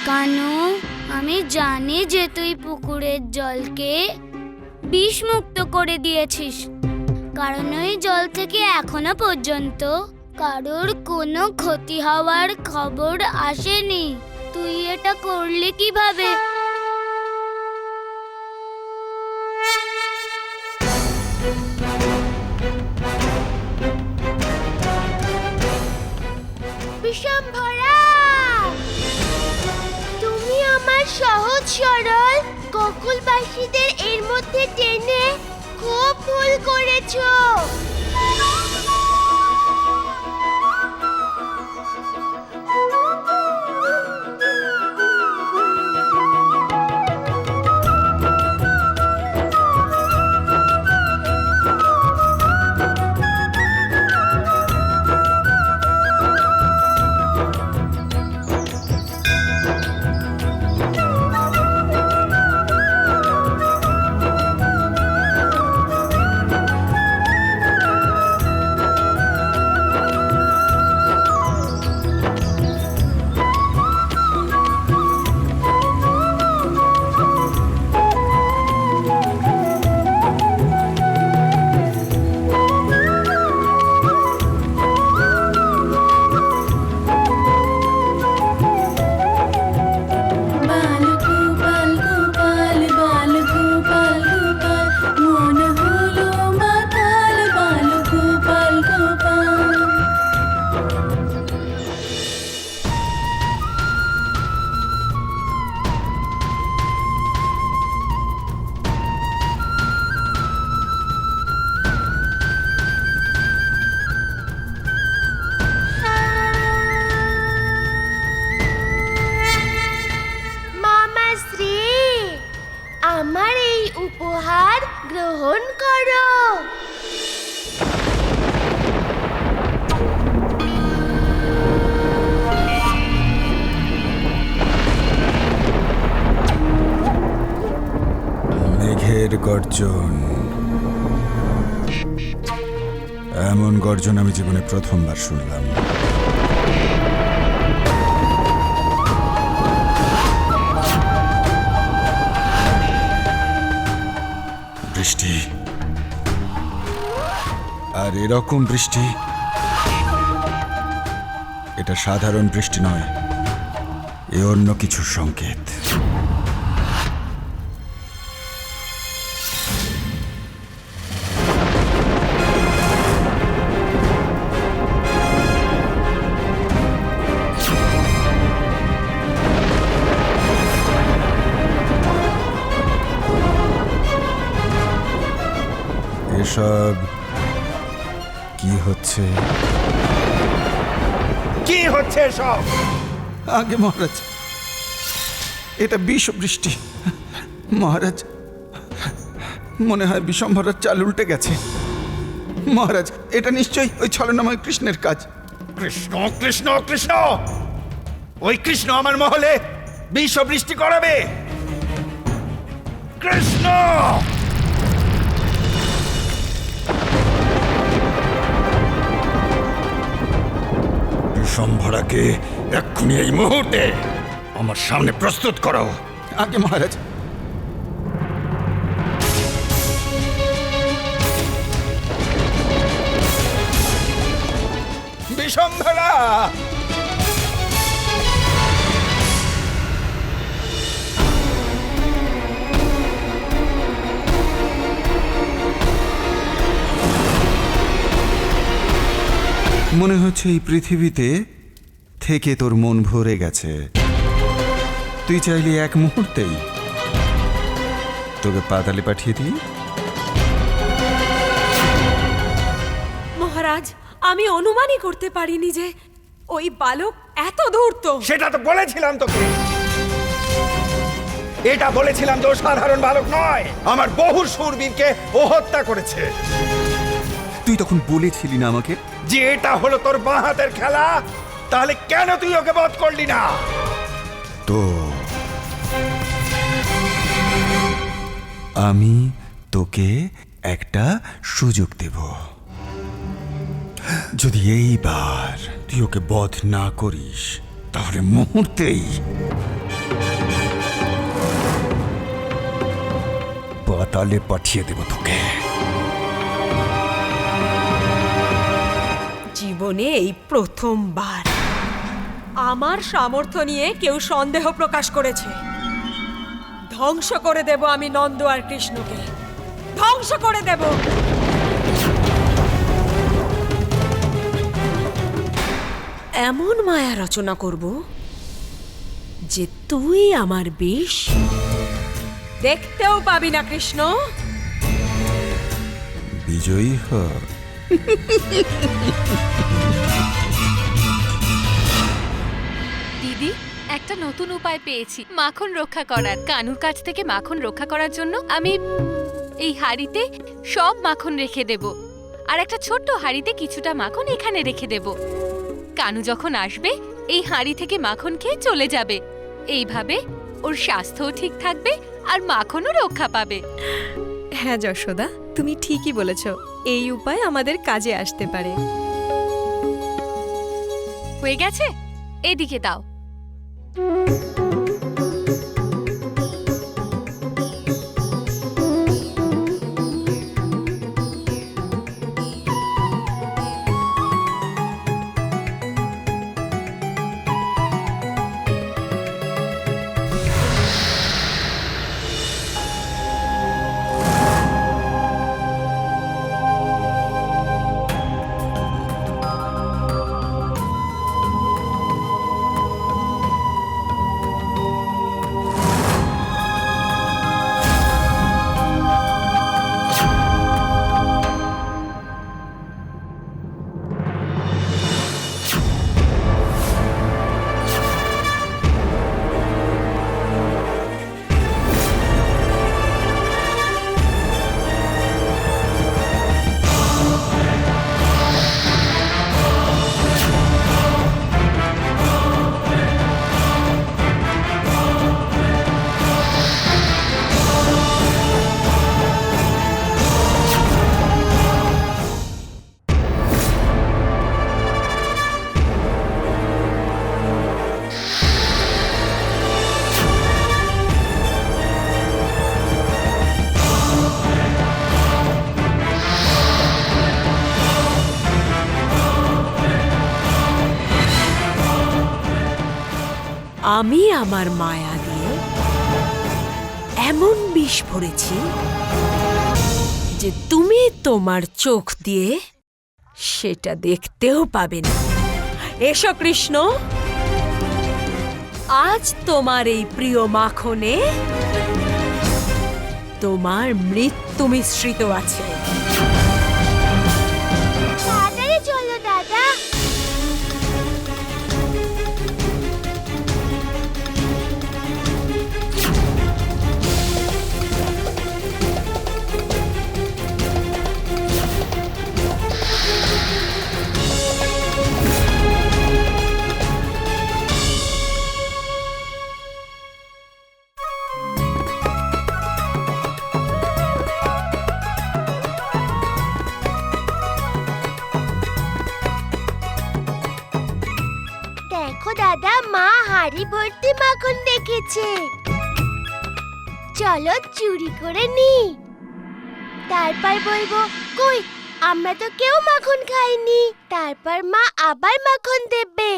কানু, আমি জানি যে তুই পুকুরের জলকে বিষমুক্ত করে দিয়েছিস, কারণ ওই জল থেকে এখনো পর্যন্ত কারোর কোনো ক্ষতি হওয়ার খবর আসেনি। তুই এটা করলি কিভাবে? বিশম্ভরা, তুমি আমার সহজ সরল গোকুলবাসীদের এর মধ্যে টেনে খুব ভুল করেছো। আমার এই উপহার গ্রহণ করো। মেঘের গর্জন, এমন গর্জন আমি জীবনে প্রথমবার শুনলাম। বৃষ্টি, আর এরকম বৃষ্টি, এটা সাধারণ বৃষ্টি নয়, এ অন্য কিছুর সংকেত। এসব কি হচ্ছে? কি হচ্ছে এসব? আগে মহারাজ, এটা বিষ বৃষ্টি। মহারাজ, মনে হয় বিশম্ভরার চাল উল্টে গেছে। মহারাজ, এটা নিশ্চয়ই ওই ছলনাময় কৃষ্ণের কাজ। কৃষ্ণ কৃষ্ণ কৃষ্ণ, ওই কৃষ্ণ আমার মহলে বিষ বৃষ্টি করাবে? কৃষ্ণ! বিশম্ভরাকে এক্ষুনি এই মুহূর্তে আমার সামনে প্রস্তুত করো। আগে মহারাজ। বিশম্ভরা! মনে হচ্ছে এই পৃথিবীতে থেকে তোর মন ভরে গেছে। তুই চাইলে এক মুহূর্তেই তোকে পাতালে পাঠিয়ে দিই। মহারাজ, আমি অনুমানই করতে পারিনি যে ওই বালক এত ধূর্ত। সেটা তো বলেছিলাম তোকে, এটা বলেছিলাম যে ও সাধারণ বালক নয়, আমার বহু শূরবীরকে ও হত্যা করেছে। তুই তখন বলেছিলি না আমাকে যে এটা হলো তোর বাঁ হাতের খেলা, তাহলে কেন তুই ওকে বধ করলি না? তো আমি তোকে একটা সুযোগ দেব। যদি এইবার তুই ওকে বধ না করিস, তাহলে মুহূর্তেই পাতালে পাঠিয়ে দেব তোকে। জীবনে এই প্রথমবার আমার সামর্থ্য নিয়ে কেউ সন্দেহ প্রকাশ করেছে। ধ্বংস করে দেব আমি নন্দ আর কৃষ্ণকে, ধ্বংস করে দেব। এমন মায়া রচনা করব যে তুই আমার বিষ দেখতেও পাবি না কৃষ্ণ। বিজয়ী হ। দিদি, একটা নতুন উপায় পেয়েছি মাখন রক্ষা করার। কানুর কাছ থেকে মাখন রক্ষা করার জন্য আমি এই হাঁড়িতে সব মাখন রেখে দেব, আর একটা ছোট্ট হাঁড়িতে কিছুটা মাখন এখানে রেখে দেব। কানু যখন আসবে এই হাঁড়ি থেকে মাখন খেয়ে চলে যাবে। এইভাবে ওর স্বাস্থ্যও ঠিক থাকবে আর মাখনও রক্ষা পাবে। হ্যাঁ যশোদা, তুমি ঠিকই বলেছ, এই উপায় আমাদের কাজে আসতে পারে। হয়ে গেছে, এদিকে দাও। আমি আমার মায়া দিয়ে এমন বিষ ভরেছি যে তুমি তোমার চোখ দিয়ে সেটা দেখতেও পাবে না। এসো কৃষ্ণ, আজ তোমার এই প্রিয় মাখনে তোমার মৃত্যু মিশ্রিত আছে। তাড়াতাড়ি চলো দাদা। দেখো দাদা, মা হাড়ি ভর্তি মাখন দেখেছে। চলো চুরি করে নি, তারপর বলবো কই আমরা তো কেউ মাখন খাইনি। তারপর মা আবার মাখন দেবে।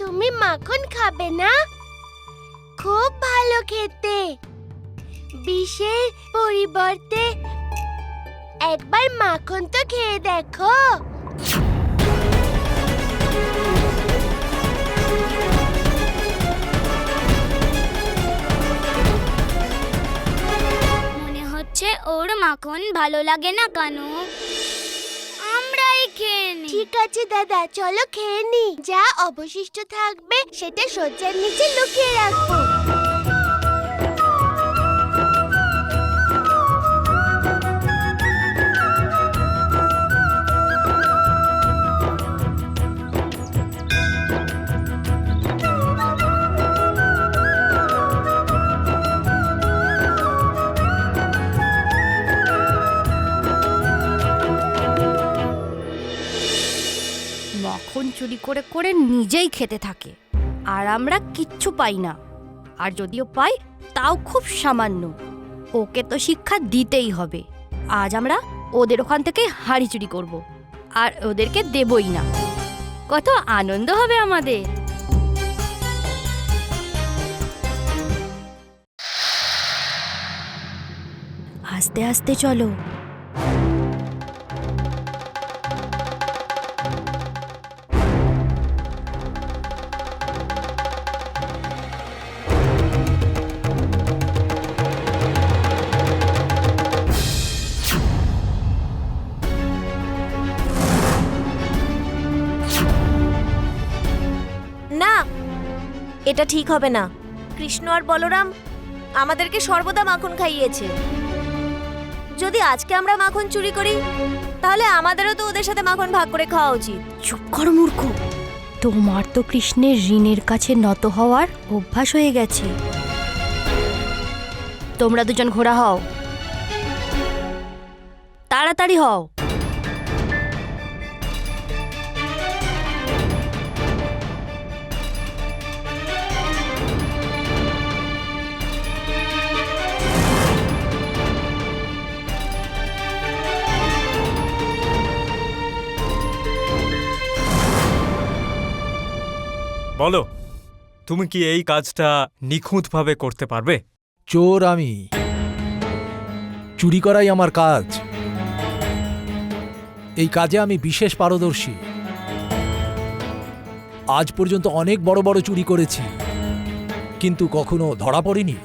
তুমি মাখন খাবে না? খুব ভালো খেতে। বিষের পরিবর্তে একবার মাখন তো খেয়ে দেখো। মনে হচ্ছে ওর মাখন ভালো লাগে না কানু। আমরাই খেয়ে নি। ঠিক আছে দাদা, চলো খেয়ে নি। যা অবশিষ্ট থাকবে সেটা শয্যার নিচে লুকিয়ে রাখবো। চুরি করে করে নিজেই খেতে থাকে, আর আমরা কিচ্ছু পাই না। আর যদিও পাই তাও খুব সামান্য। ওকে তো শিক্ষা দিতেই হবে। আজ আমরা ওদের ওখান থেকে হাঁড়ি চুরি করব, আর ওদেরকে দেবই না। কত আনন্দ হবে আমাদের। আস্তে আস্তে চলো। না, এটা ঠিক হবে না। কৃষ্ণ আর বলরাম আমাদেরকে সর্বদা মাখন খাইয়েছে। যদি আজকে আমরা মাখন চুরি করি, তাহলে আমাদেরও তো ওদের সাথে মাখন ভাগ করে খাওয়া উচিত। চুপ কর মূর্খ। তোমার তো কৃষ্ণের ঋণের কাছে নত হওয়ার অভ্যাস হয়ে গেছে। তোমরা দুজন ঘোড়া হও, তাড়াতাড়ি হও। বলো, তুমি কি এই কাজটা নিখুঁতভাবে করতে পারবে? চোর আমি, চুরি করাই আমার কাজ। এই কাজে আমি বিশেষ পারদর্শী। আজ পর্যন্ত অনেক বড় বড় চুরি করেছি, কিন্তু কখনো ধরা পড়িনি।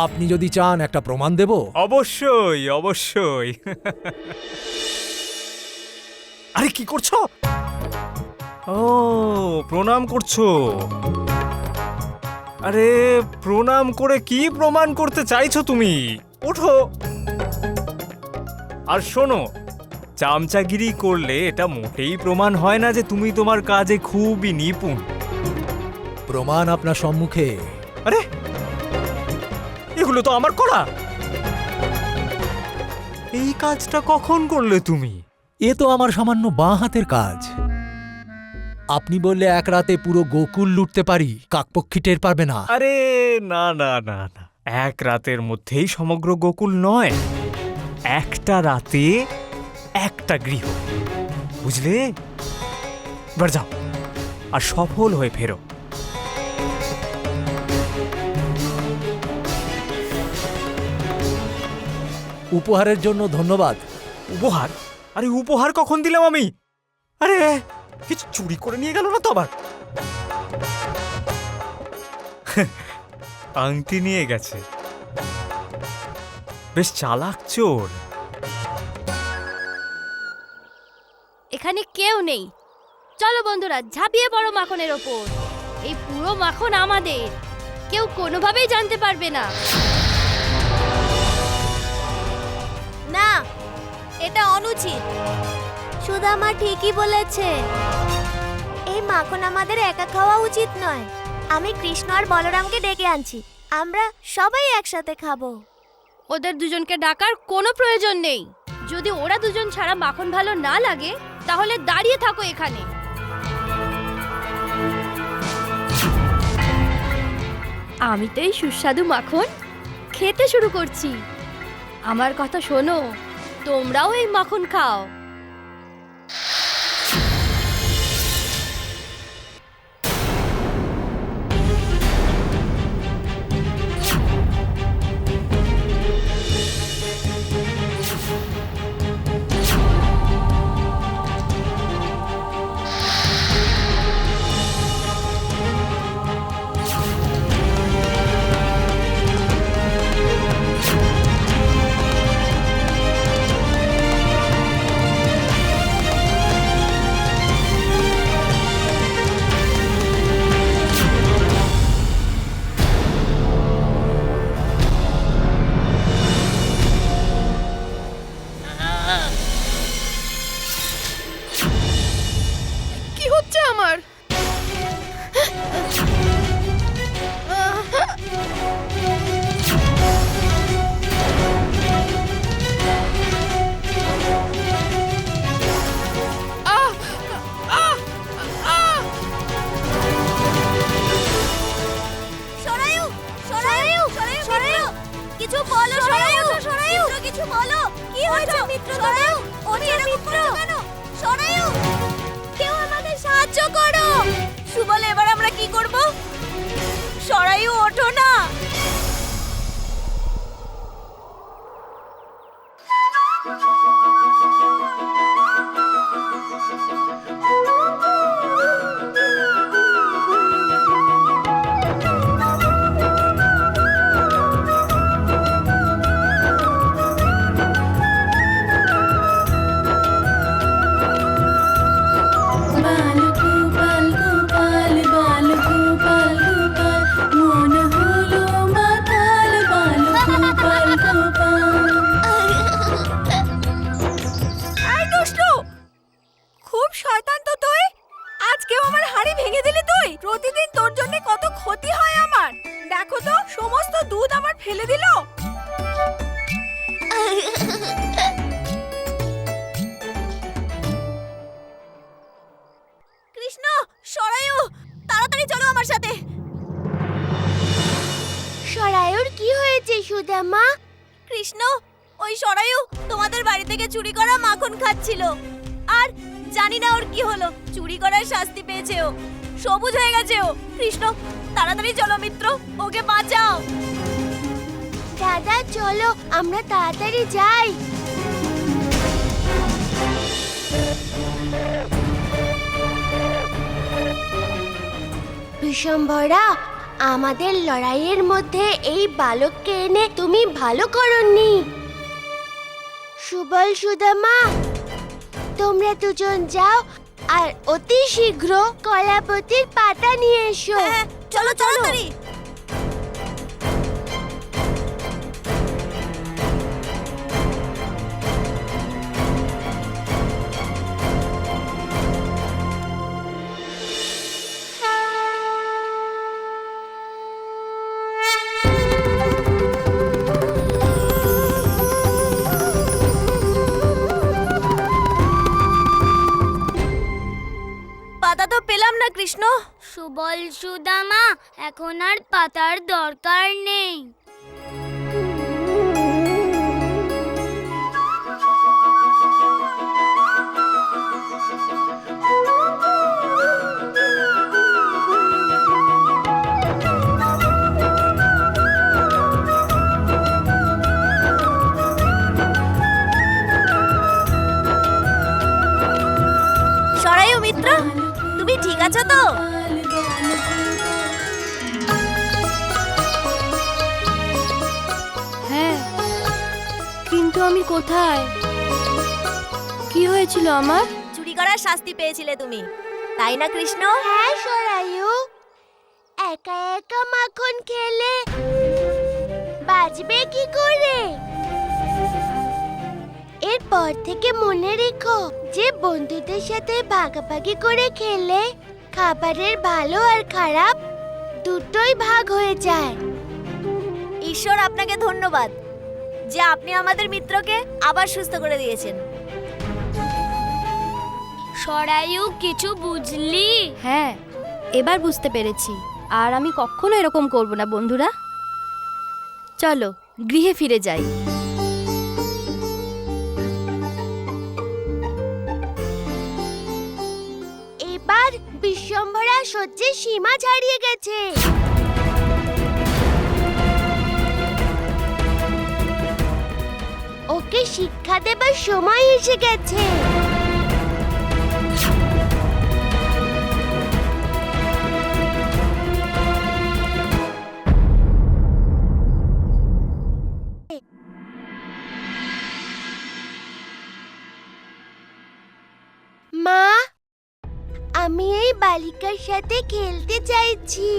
আপনি যদি চান একটা প্রমাণ দেব। অবশ্যই অবশ্যই। আরে কি করছো? ও, প্রণাম করছো। আরে প্রণাম করে কি প্রমাণ করতে চাইছো তুমি? ওঠো। আর শোনো, চামচাগিরি করলে এটা মোটেই প্রমাণ হয় না যে তুমি তোমার কাজে খুবই নিপুণ। প্রমাণ আপনার সম্মুখে। আরে এগুলো তো আমার করা। এই কাজটা কখন করলে তুমি? এ তো আমার সামান্য বাঁ হাতের কাজ। আপনি বললে এক রাতে পুরো গোকুল লুটতে পারি, কাকপক্ষী টের পারবে না। আরে না না না না, এক রাতের মধ্যেই সমগ্র গোকুল নয়, একটা রাতে একটা গৃহ, বুঝলে? এবার যাও আর সফল হয়ে ফেরো। উপহারের জন্য ধন্যবাদ। উপহার? আরে উপহার কখন দিলাম আমি? আরে কিছু চুরি করে নিয়ে গেল না তো আবার? আংটি নিয়ে গেছে। বেশ চালাক চোর। এখানে কেউ নেই। চলো বন্ধুরা, ঝাঁপিয়ে পড়ো মাখনের ওপর। এই পুরো মাখন আমাদের, কেউ কোনোভাবেই জানতে পারবে না। না, এটা অনুচিত। সুদামা ঠিকই বলেছে, এই মাখন আমাদের একা খাওয়া উচিত নয়। আমি কৃষ্ণ আর বলরামকে ডেকে আনছি, আমরা সবাই একসাথে খাবো। ওদের দুজনকে ডাকার কোনো প্রয়োজন নেই। যদি ওরা দুজন ছাড়া মাখন ভালো না লাগে, তাহলে দাঁড়িয়ে থাকো এখানে। আমি তো এই সুস্বাদু মাখন খেতে শুরু করছি। আমার কথা শোনো, তোমরাও এই মাখন খাও। হয়েছে মিত্র? সরায়ু, ও এরকম করছো কেন? সরায়ু, কেউ আমাদের সাহায্য করো। সুবল, এবার আমরা কি করব? সরায়ু, ওঠো না। খুব শয়তান তো তুই। আজকেও আমার হাড়ি ভেঙে দিলি তুই। প্রতিদিন তোর জন্য কত ক্ষতি হয় আমার। দেখো তো, সমস্ত দুধ আমার ফেলে দিল। কৃষ্ণ, সরায়ু, তাড়াতাড়ি চলো আমার সাথে। সরায়ুর কি হয়েছে সুদামা? কৃষ্ণ, ওই সরায়ু তোমাদের বাড়ি থেকে চুরি করা মাখন খাচ্ছিল, আর জানি না ওর কি হলো। চুরি করার শাস্তি পেয়েছে ও, সবুজ হয়ে গেছে ও। কৃষ্ণ, তাড়াতাড়ি চলো মিত্র, ওকে বাঁচাও। দাদা চলো, আমরা তাড়াতাড়ি যাই। বিশম্ভরা, আমাদের লড়াইয়ের মধ্যে এই বালককে এনে তুমি ভালো করনি। সুবল, সুদামা, তোমরা দুজন যাও আর অতি শীঘ্র কলাপতির পাতা নিয়ে এসো। চলো চলো। পাতা তো পেলাম না কৃষ্ণ। সুবল, সুদামা, এখন আর পাতার দরকার নেই। সরায়ু মিত্র, তুমি ঠিক আছো তো? হ্যাঁ, কিন্তু আমি কোথায়? কি হয়েছিল আমার? চুরি করার শাস্তি পেয়েছিলে তুমি, তাই না কৃষ্ণ? হ্যাঁ সরায়ু, একা একা মাখন খেলে বাঁচবে কি করে? এরপর থেকে মনে রেখো যে বন্ধুদের সাথে ভাগাভাগি করে খেলে খাবারের ভালো আর খারাপ দুটোই ভাগ হয়ে যায়। ঈশ্বর আপনাকে ধন্যবাদ যে আপনি আমাদের মিত্রকে আবার সুস্থ করে দিয়েছেন। সরায়ু, কিছু বুঝলি? হ্যাঁ, এবার বুঝতে পেরেছি। আর আমি কখনো এরকম করব না বন্ধুরা। চলো গৃহে ফিরে যাই। এবার বিশ্বম্ভরা সহ্যের সীমা ছাড়িয়ে গেছে। ওকে শিক্ষা দেবার সময় এসে গেছে। মা, আমি এই বালিকার সাথে খেলতে চাইছি।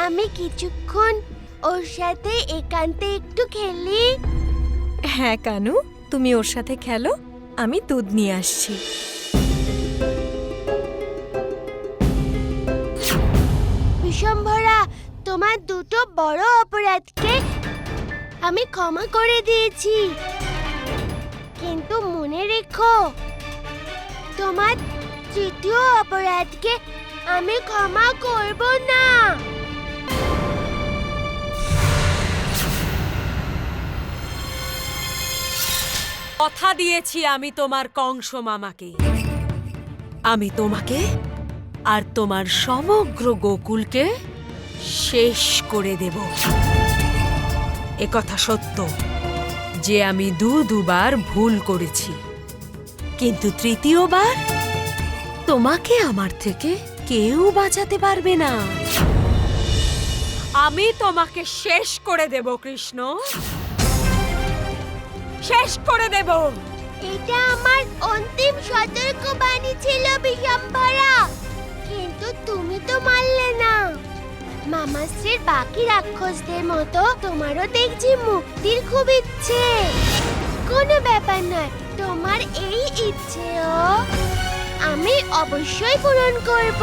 আমি কিছুক্ষণ ওর সাথে একান্তে একটু খেলি। হ্যাঁ কানু, তুমি ওর সাথে খেলো, আমি দুধ নিয়ে আসছি। বিশ্বম্ভরা, তোমার দুটো বড় অপরাধকে আমি ক্ষমা করে দিয়েছি, কিন্তু মনে রেখো তোমার তৃতীয় অপরাধকে আমি ক্ষমা করব না। কথা দিয়েছি আমি তোমার কংস মামাকে, আমি তোমাকে আর তোমার সমগ্র গোকুলকে শেষ করে দেব। একথা সত্য যে আমি দুবার ভুল করেছি, কিন্তু তৃতীয়বার তোমাকে আমার থেকে কেউ বাঁচাতে পারবে না। আমি তোমাকে শেষ করে দেব কৃষ্ণ, শেষ করে দেব। এটা আমার অন্তিম সতর্কবাণী ছিল বিশম্ভরা, কিন্তু তুমি তো মানলে না। মামাশ্রীর বাকি রাক্ষসদের মতো তোমারও দেখছি মুক্তির খুব ইচ্ছে। কোনো ব্যাপার নয়, তোমার এই ইচ্ছেও আমি অবশ্যই পূরণ করব।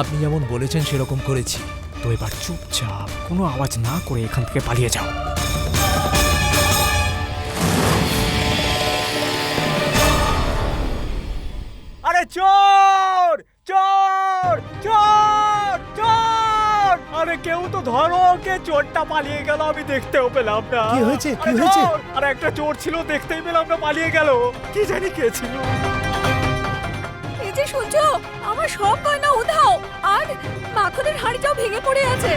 আপনি যেমন বলেছেন সেরকম করেছি। তো এবার চুপচাপ কোনো আওয়াজ না করে এখান থেকে পালিয়ে যাও। আরে চোর চোর চোর চোর! আরে কেউ তো ধরো ওকে, চোরটা পালিয়ে গেল, আমি দেখতেও পেলাম না। কি হয়েছে? কি আরে হয়েছে? চোর! আরে একটা চোর ছিল, দেখতেই পেলাম না, পালিয়ে গেল। কি জানি কে ছিল। এই যে শুনছো, আমার সব গয়না উধাও, আর মাখনের হাঁড়িটাও ভেঙে পড়ে আছে।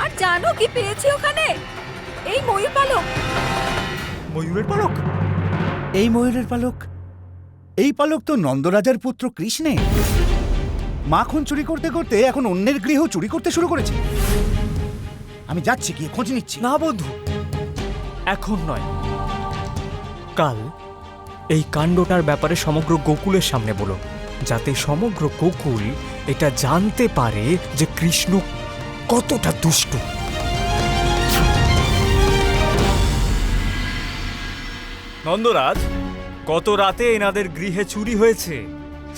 আর জানো কি পেয়েছি ওখানে? এই ময়ূর পালক। ময়ূরের পালক? এই ময়ূরের পালক? এই পালক তো নন্দরাজার পুত্র কৃষ্ণে। মাখন চুরি করতে করতে এখন অন্যের গৃহ চুরি করতে শুরু করেছে। আমি যাচ্ছি, গিয়ে খোঁজ নিচ্ছি। না বন্ধু, এখন নয়, কাল এই কাণ্ডটার ব্যাপারে সমগ্র গোকুলের সামনে বলো, যাতে সমগ্র গোকুল এটা জানতে পারে যে কৃষ্ণ কতটা দুষ্ট। নন্দরাজ, গত রাতে এনাদের গৃহে চুরি হয়েছে।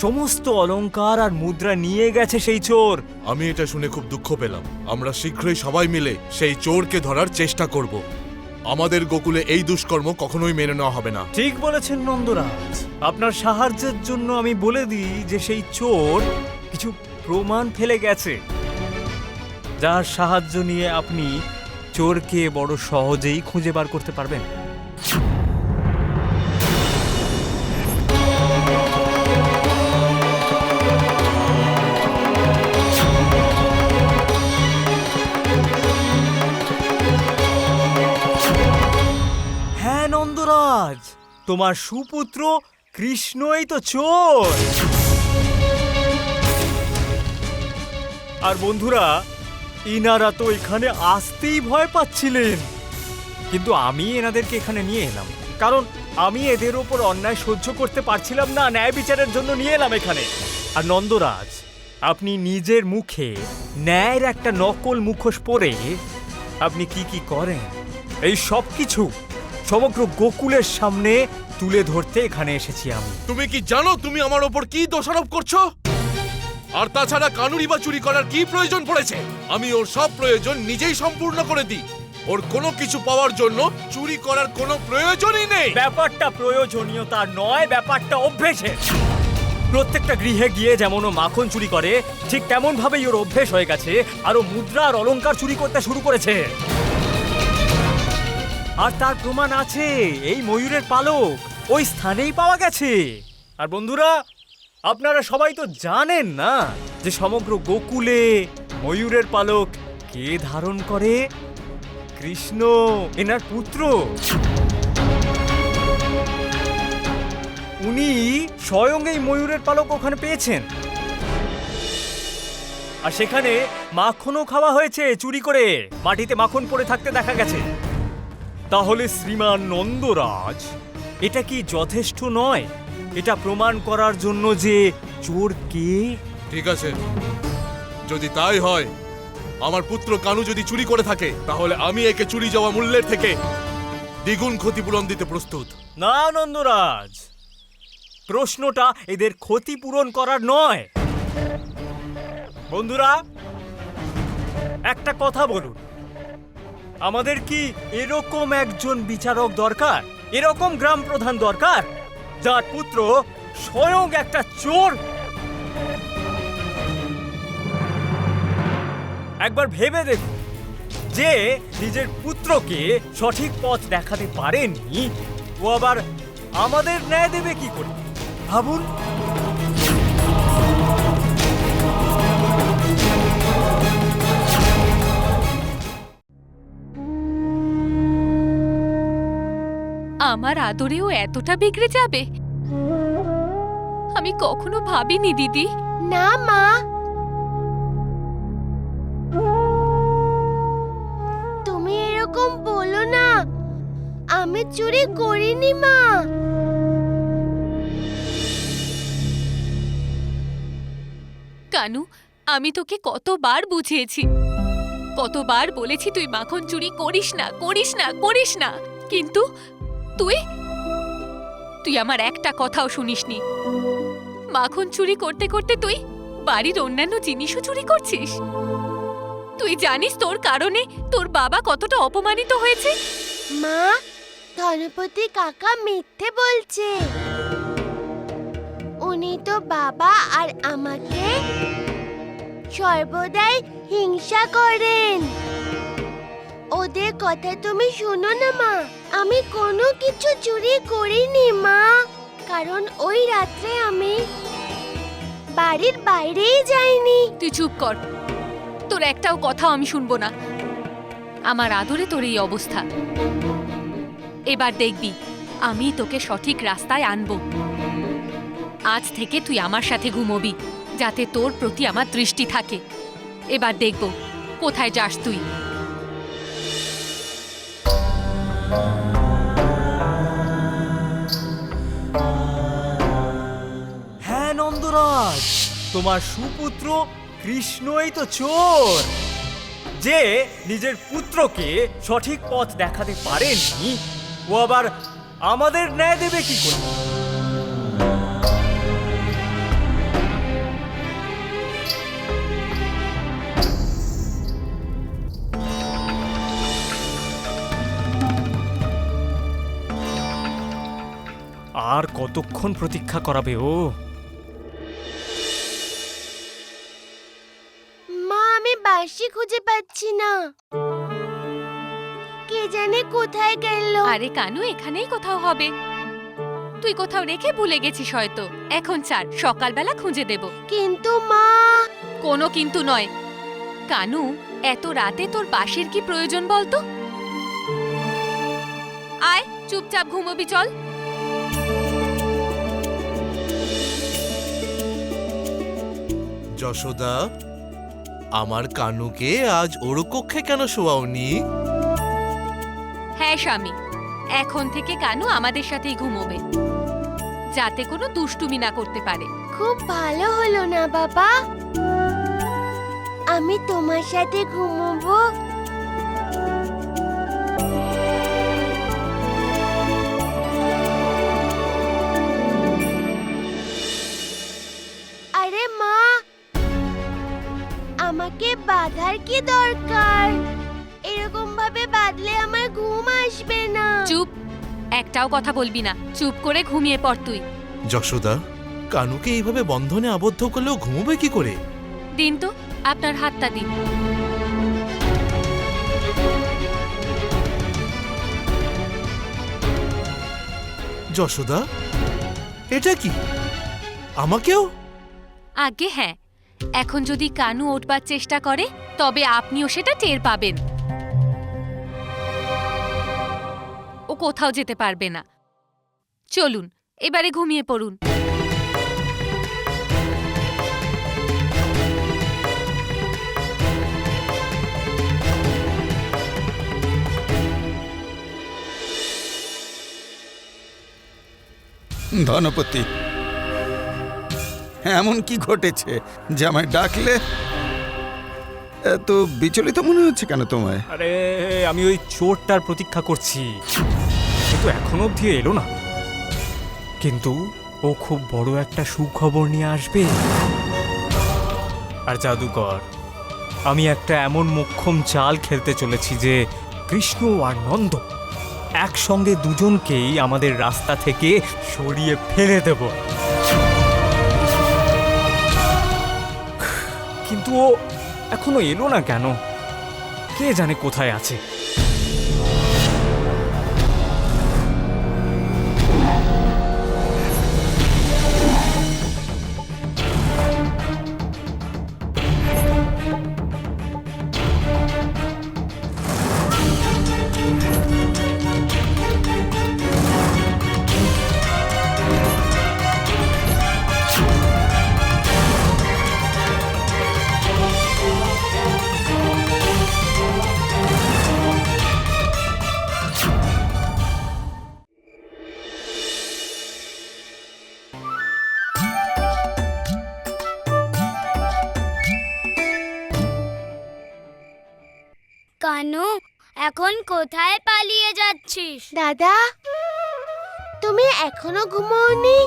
সমস্ত অলংকার আর মুদ্রা নিয়ে গেছে সেই চোর। আমি এটা শুনে খুব দুঃখ পেলাম। আমরা শীঘ্রই সবাই মিলে সেই চোরকে ধরার চেষ্টা করব। আমাদের গোকুলে এই দুষ্কর্ম কখনোই মেনে নেওয়া হবে না। ঠিক বলেছেন নন্দরাজ। আপনার সাহায্যের জন্য আমি বলে দিই যে সেই চোর কিছু প্রমাণ ফেলে গেছে, যার সাহায্য নিয়ে আপনি চোরকে বড় সহজেই খুঁজে বার করতে পারবেন। হ্যাঁ নন্দরাজ, তোমার সুপুত্র কৃষ্ণই তো চোর। আর বন্ধুরা, ইনারা তো এখানে আসতেই ভয় পাচ্ছিলেন, কিন্তু আমি এনাদেরকে এখানে নিয়ে এলাম, কারণ আমি এদের ওপর অন্যায় সহ্য করতে পারছিলাম না। ন্যায় বিচারের জন্য নিয়ে এলাম এখানে। আর নন্দরাজ, আপনি নিজের মুখে ন্যায়ের একটা নকল মুখোশ পরে আপনি কি কি করেন, এই সব কিছু সমগ্র গোকুলের সামনে তুলে ধরতে এখানে এসেছি আমি। তুমি কি জানো তুমি আমার ওপর কি দোষারোপ করছো? আর তাছাড়া কানুরি বা চুরি করার কি প্রয়োজন পড়েছে? আমি ওর সব প্রয়োজন নিজেই সম্পূর্ণ করে দিই। ওর কোনো কিছু পাওয়ার জন্য চুরি করার কোনো প্রয়োজনই নেই। ব্যাপারটা প্রয়োজনীয়তা নয়, ব্যাপারটা অভ্যেসের। প্রত্যেকটা গৃহে গিয়ে যেমন ও মাখন চুরি করে, ঠিক তেমন ভাবেই ওর অভ্যেস হয়ে গেছে, আর ও মুদ্রা আর অলংকার চুরি করতে শুরু করেছে। আর তার প্রমাণ আছে, এই ময়ূরের পালক ওই স্থানেই পাওয়া গেছে। আর বন্ধুরা, আপনারা সবাই তো জানেন না যে সমগ্র গোকুলে ময়ূরের পালক কে ধারণ করে? কৃষ্ণ, এনার পুত্র। উনি স্বয়ং এই ময়ূরের পালক ওখানে পেয়েছেন, আর সেখানে মাখনও খাওয়া হয়েছে চুরি করে, মাটিতে মাখন পড়ে থাকতে দেখা গেছে। তাহলে শ্রীমান নন্দরাজ, এটা কি যথেষ্ট নয় এটা প্রমাণ করার জন্য যে চোর কে? ঠিক আছে, যদি তাই হয় আমার পুত্র কানু যদি চুরি করে থাকে তাহলে আমি একে চুরি যাওয়া মূল্যের থেকে দ্বিগুণ ক্ষতিপূরণ দিতে প্রস্তুত। না নন্দরাজ, প্রশ্নটা এদের ক্ষতিপূরণ করার নয়। বন্ধুরা, একটা কথা বলুন, আমাদের কি এরকম একজন বিচারক দরকার, এরকম গ্রাম প্রধান দরকার যার পুত্র স্বয়ং একটা চোর? একবার ভেবে দেখুন, যে নিজের পুত্রকে সঠিক পথ দেখাতে পারেনি, ও আবার আমাদের ন্যায় দেবে কি করে? ভাবুন। আমার আদরেও এতটা বিগড়ে যাবে আমি কখনো ভাবিনি দিদি। না মা, তুমি এরকম বলো না। আমি চুরি করিনি মা। কানু, আমি তোকে কতবার বুঝিয়েছি, কতবার বলেছি তুই মাখন চুরি করিস না, করিস না, করিস না, কিন্তু তুই তুই আমার একটা কথাও শুনিসনি। মাখন চুরি করতে করতে তুই বাড়ির অন্যান্য জিনিসও চুরি করছিস। তুই জানিস তোর কারণে তোর বাবা কতটা অপমানিত হয়েছে? মা, ধনপতি কাকা মিথ্যে বলছে। উনি তো বাবা আর আমাকে সর্বদাই হিংসা করেন। ওদের কথা তুমি শোনো না মা। আমি কোনো কিছু চুরি করিনি মা, কারণ ওই রাত্রে আমি বাড়ির বাইরেই যাইনি। তুই চুপ কর, তোর একটাও কথা আমি শুনবো না। আমার আদরে তোর এই অবস্থা, এবার দেখবি আমি তোকে সঠিক রাস্তায় আনবো। আজ থেকে তুই আমার সাথে ঘুমোবি, যাতে তোর প্রতি আমার দৃষ্টি থাকে। এবার দেখব কোথায় যাস তুই। হ্যাঁ নন্দরাজ, তোমার সুপুত্র কৃষ্ণই তো চোর, যে নিজের পুত্রকে সঠিক পথ দেখাতে পারেনি, ও আবার আমাদের ন্যায় দেবে কি করে? আর কতক্ষণ প্রতীক্ষা করাবে ও? মা, আমি বাঁশি খুঁজে পাচ্ছি না। কে জানে কোথায় গেল। আরে কানু, এখানেই কোথাও হবে। তুই কোথাও রেখে ভুলে গেছিস হয়তো। এখন ছাড়, সকালবেলা খুঁজে দেব। কিন্তু মা। কোনো কিন্তু নয়। কানু, এত রাতে তোর বাঁশির কি প্রয়োজন বলতো? আয়, চুপচাপ ঘুমোবি, চল। যশোদা, আমার কানুকে আজ ওর কক্ষে কেন শোয়াওনি? হ্যাঁ স্বামী, এখন থেকে কানু আমাদের সাথেই ঘুমোবে, যাতে কোনো দুষ্টুমি না করতে পারে। খুব ভালো হলো না বাবা? আমি তোমার সাথে ঘুমোবো। আরে মা, আমাকে বাঁধার কি দরকার? এরকম ভাবে বাঁধলে আমার ঘুম আসবে না। চুপ, একটাও কথা বলবি না। চুপ করে ঘুমিয়ে পড় তুই। যশোদা, কানুকে এইভাবে বন্ধনে আবদ্ধ করলেও ঘুমোবে কি করে? দিন তো, আপনার হাতটা দিন। যশোদা, এটা কি? আমাকেও? আগে হ্যাঁ, এখন যদি কানু উঠবার চেষ্টা করে তবে আপনিও সেটা টের পাবেন। ও কোথাও যেতে পারবে না। চলুন, এবারে ঘুমিয়ে পড়ুন। ধনপতি, এমন কি ঘটেছে যে আমায় ডাকলে? এত বিচলিত মনে হচ্ছে কেন তোমায়? আরে আমি ওই চোরটার প্রতীক্ষা করছি, কিন্তু এখনো অবধি এলো না। কিন্তু ও খুব বড় একটা সুখবর নিয়ে আসবে। আর জাদুকর, আমি একটা এমন মোক্ষম চাল খেলতে চলেছি যে কৃষ্ণ আর নন্দ একসঙ্গে দুজনকেই আমাদের রাস্তা থেকে সরিয়ে ফেলে দেব। কিন্তু ও এখনো এলো না কেন? কে জানে কোথায় আছে। কানু, এখন কোথায় পালিয়ে যাচ্ছিস? দাদা, তুমি এখনো ঘুমোওনি?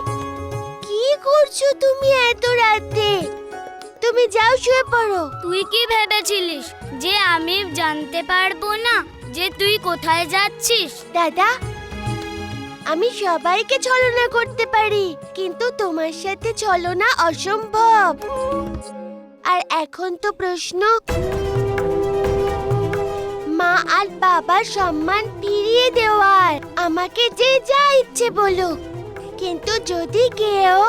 কি করছো তুমি এত রাতে? তুমি যাও শুয়ে পড়ো। তুই কি ভেবেছিলিস যে আমি জানতে পারবো না যে তুই কোথায় যাচ্ছিস? দাদা, আমি সবাইকে ছলনা করতে পারি, কিন্তু তোমার সাথে ছলনা অসম্ভব। আর এখন তো প্রশ্ন, মা আর বাবার সম্মান ফিরিয়ে দেওয়ার। আমাকে যে যা ইচ্ছে বলো, কিন্তু যদি কেউ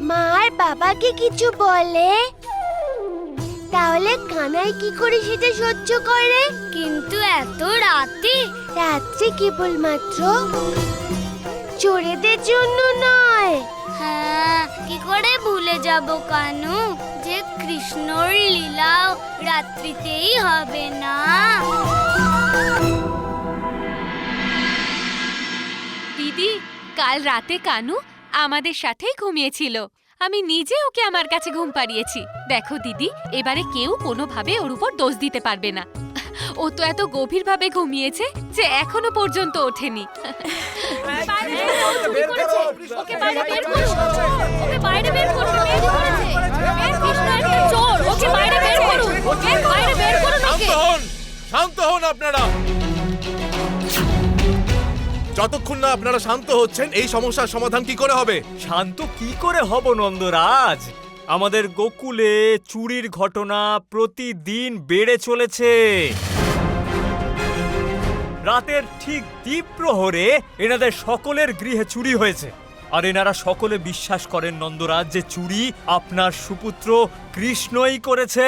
মা আর বাবাকে কিছু বলে, তাহলে কানাই কি করে সেটা সহ্য করে? কিন্তু এত রাতে? রাত্রে কেবলমাত্র চোরেদের জন্য নয়। হ্যাঁ, কি করে ভুলে যাব কানু যে কৃষ্ণর লীলাও রাত্রিতেই হবে না। দিদি, কাল রাতে কানু আমাদের সাথেই ঘুমিয়েছিল। আমি নিজে ওকে আমার কাছে ঘুম পাড়িয়েছি। দেখো দিদি, এবারে কেউ কোনোভাবে ওর উপর দোষ দিতে পারবে না। ও তো এত গভীরভাবে ঘুমিয়েছে যে এখনো পর্যন্ত ওঠেনি। শান্ত হন আপনারা। যতক্ষণ না আপনারা শান্ত হচ্ছেন, এই সমস্যার সমাধান কি করে হবে? শান্ত কি করে হব নন্দরাজ? আমাদের গোকুলে চুরির ঘটনা প্রতিদিন বেড়ে চলেছে। রাতের ঠিক দ্বীপ্রহরে এনাদের সকলের গৃহে চুরি হয়েছে। আর এনারা সকলে বিশ্বাস করেন নন্দরাজ যে চুরি আপনার সুপুত্র কৃষ্ণই করেছে।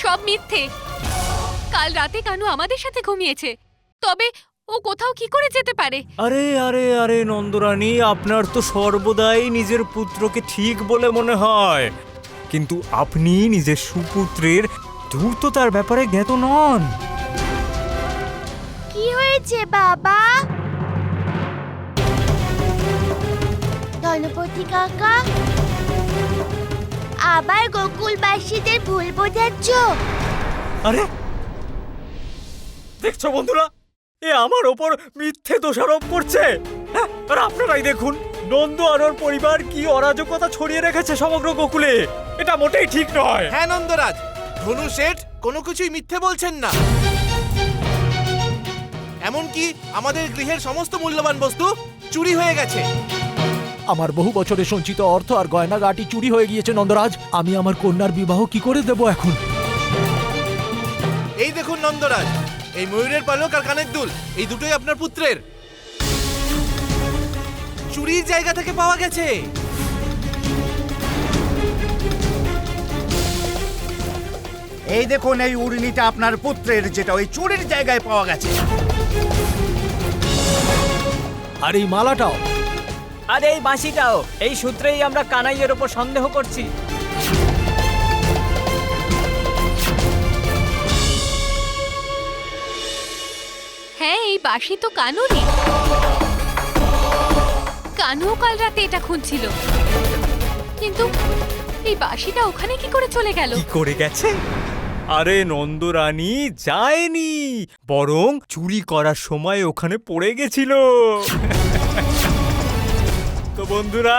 সব মিথ্যে। কাল রাতে কানু আমাদের সাথে ঘুমিয়েছে, তবে ও কোথাও কি করে যেতে পারে? আরে আরে আরে নন্দরানী, আপনার তো সর্বদাই নিজের পুত্রকে ঠিক বলে মনে হয়, কিন্তু আপনি নিজের সুপুত্রের ধূর্ততার ব্যাপারে জ্ঞাত নন। কি হয়েছে বাবা? ধনপতি কাকা, আবার গোকুলবাসীদের ভুল বোঝাচ্ছ? আরে দেখছো বন্ধুরা, এ আমার ওপর মিথ্যে দোষারোপ করছে। হ্যাঁ, আর আপনারাই দেখুন নন্দ আর ওর পরিবার কি অরাজকতা ছড়িয়ে রেখেছে সমগ্র গোকুলে। এটা মোটেই ঠিক নয়। হ্যাঁ নন্দরাজ, ধনু শেঠ কোনো কিছুই মিথ্যে বলছেন না। এমনকি আমাদের গৃহের সমস্ত মূল্যবান বস্তু চুরি হয়ে গেছে। আমার বহু বছরের সঞ্চিত অর্থ আর গয়নাগাটি চুরি হয়ে গিয়েছে নন্দরাজ। আমি আমার কন্যার বিবাহ কি করে দেব এখন? এই দেখুন নন্দরাজ, এই ময়ূরের পালক আর কানের দুল, এই দুটোই আপনার পুত্রের। চুরির জায়গা থেকে পাওয়া গেছে। এই দেখুন, এই উড়নিটা আপনার পুত্রের, যেটা ওই চুরির জায়গায় পাওয়া গেছে। আর এই মালাটাও। আর এই বাঁশিটাও। এই সূত্রেই আমরা কানাইয়ের ওপর সন্দেহ করছি। হ্যাঁ, এই বাঁশি তো কানুরই। কানুও কাল রাতে এটা খুঁজছিল, কিন্তু এই বাঁশিটা ওখানে কি করে চলে গেল? কি করে গেছে? আরে নন্দরানী যায়নি, বরং চুরি করার সময় ওখানে পড়ে গেছিল। তো বন্ধুরা,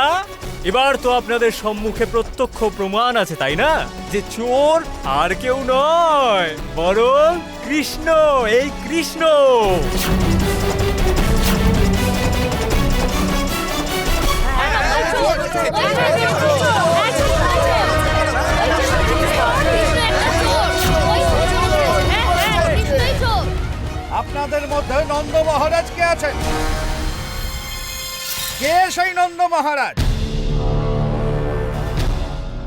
এবার তো আপনাদের সম্মুখে প্রত্যক্ষ প্রমাণ আছে, তাই না, যে চোর আর কেউ নয়, বরং কৃষ্ণ, এই কৃষ্ণ। আপনাদের মধ্যে নন্দ মহারাজ কে আছেন? কে সেই নন্দ মহারাজ?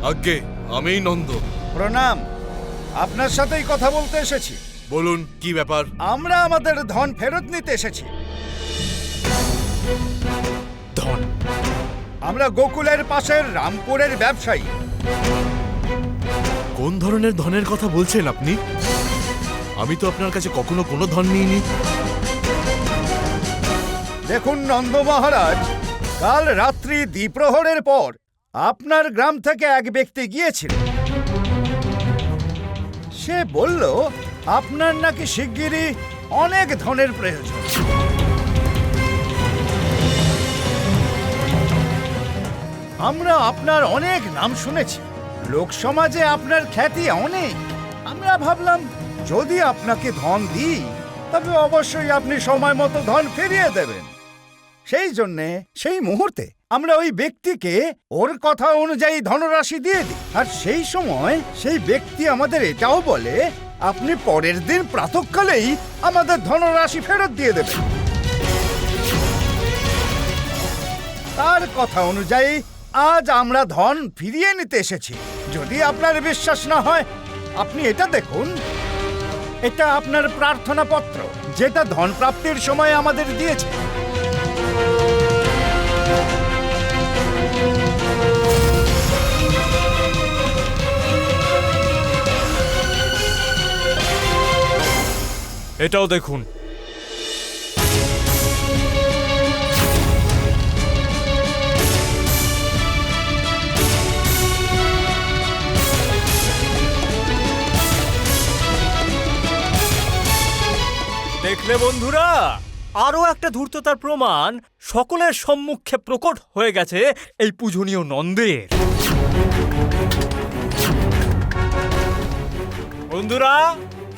আজ্ঞে, আমিই নন্দ। প্রণাম, আপনার সাথেই কথা বলতে এসেছি। বলুন কি ব্যাপার? আমরা আমাদের ধন ফেরত নিতে এসেছি। ধন? আমরা গোকুলের পাশের রামপুরের ব্যবসায়ী। কোন ধরনের ধনের কথা বলছেন আপনি? আমি তো আপনার কাছে কখনো কোনো ধন নিইনি। দেখুন নন্দ মহারাজ, কাল রাত্রি দ্বিপ্রহরের পর আপনার গ্রাম থেকে এক ব্যক্তি গিয়েছিল। সে বলল আপনার নাকি শিগগিরই অনেক ধনের প্রয়োজন। আমরা আপনার অনেক নাম শুনেছি, লোক সমাজে আপনার খ্যাতি অনেক। আমরা ভাবলাম যদি আপনাকে ধন দিই তবে অবশ্যই আপনি সময় মতো ধন ফিরিয়ে দেবেন। সেই জন্যে সেই মুহূর্তে আমরা ওই ব্যক্তিকে ওর কথা অনুযায়ী ধনরাশি দিয়ে দিই। আর সেই সময় সেই ব্যক্তি আমাদের এটাও বলে আপনি পরের দিন প্রাতঃকালেই আমাদের ধনরাশি ফেরত দিয়ে দেবেন। তার কথা অনুযায়ী আজ আমরা ধন ফিরিয়ে নিতে এসেছি। যদি আপনার বিশ্বাস না হয়, আপনি এটা দেখুন। এটা আপনার প্রার্থনা পত্র, যেটা ধন প্রাপ্তির সময় আমাদের দিয়েছে। এটাও দেখুন। দেখলে বন্ধুরা, আরো একটা ধূর্ততার প্রমাণ সকলের সম্মুখে প্রকট হয়ে গেছে এই পূজনীয় নন্দের। বন্ধুরা,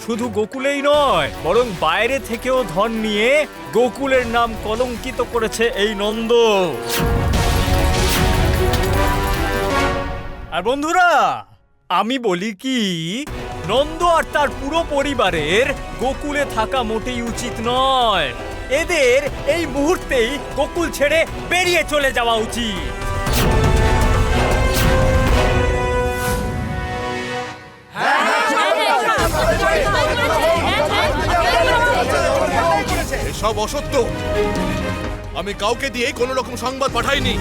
শুধু গোকুলেই নয়, বরং বাইরে থেকেও ধন নিয়ে গোকুলের নাম কলঙ্কিত করেছে এই নন্দ। আর বন্ধুরা, আমি বলি কি, নন্দ আর তার পুরো পরিবারের গোকুলে থাকা মোটেই উচিত নয়। এদের এই মুহূর্তেই গোকুল ছেড়ে বেরিয়ে চলে যাওয়া উচিত। এসব অসত্য। আমি কাউকে দিয়ে কোনো রকম সংবাদ পাঠাইনি।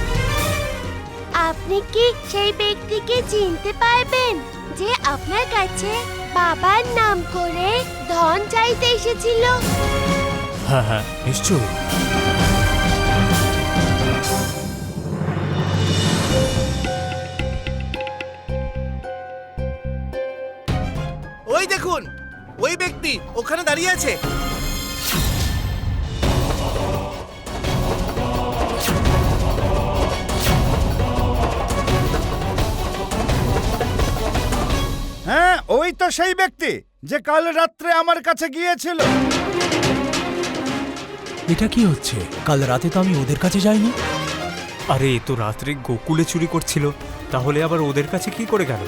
আপনি কি সেই ব্যক্তিকে চিনতে পারবেন যে আপনার কাছে বাবার নাম করে ধন চাইতে এসেছিল? হ্যাঁ হ্যাঁ, নিশ্চয়ই। ওই দেখুন, ওই ব্যক্তি ওখানে দাঁড়িয়ে আছে। হ্যাঁ, ওই তো সেই ব্যক্তি যে কাল রাত্রে আমার কাছে গিয়েছিল। এটা কি হচ্ছে? কাল রাতে তো আমি ওদের কাছে যাইনি। আরে, এ তো রাত্রে গোকুলে চুরি করছিল, তাহলে আবার ওদের কাছে কি করে গেল?